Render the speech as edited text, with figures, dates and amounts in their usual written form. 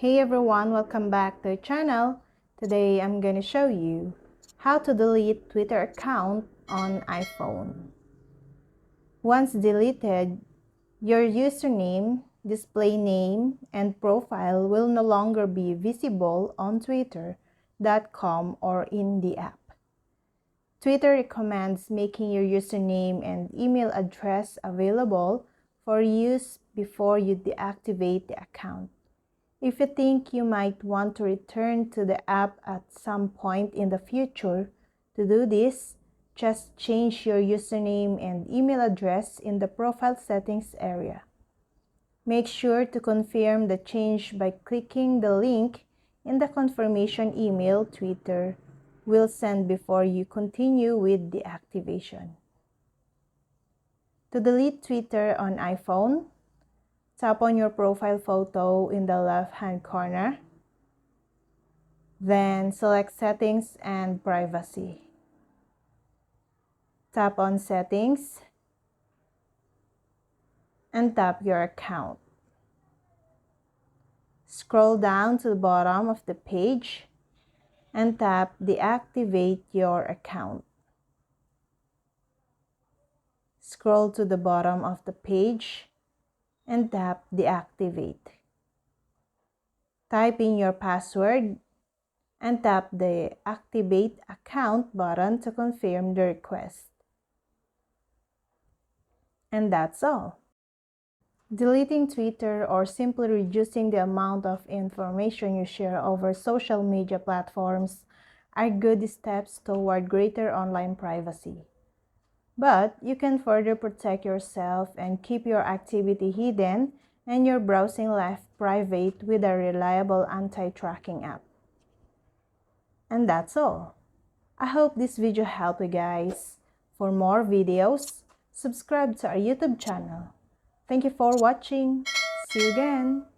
Hey everyone, welcome back to the channel. Today I'm going to show you how to delete Twitter account on iPhone. Once deleted, your username, display name, and profile will no longer be visible on twitter.com or in the app. Twitter recommends making your username and email address available for use before you deactivate the account. If you think you might want to return to the app at some point in the future, to do this, just change your username and email address in the profile settings area. Make sure to confirm the change by clicking the link in the confirmation email Twitter will send before you continue with the activation. To delete Twitter on iPhone, tap on your profile photo in the left-hand corner. Then select Settings and Privacy. Tap on Settings and tap your account. Scroll down to the bottom of the page and tap Deactivate your account. Scroll to the bottom of the page and tap Deactivate. Type in your password and tap the Activate Account button to confirm the request. And that's all. Deleting Twitter or simply reducing the amount of information you share over social media platforms are good steps toward greater online privacy. But you can further protect yourself and keep your activity hidden and your browsing life private with a reliable anti-tracking app. And that's all. I hope this video helped you guys. For more videos, subscribe to our YouTube channel. Thank you for watching. See you again.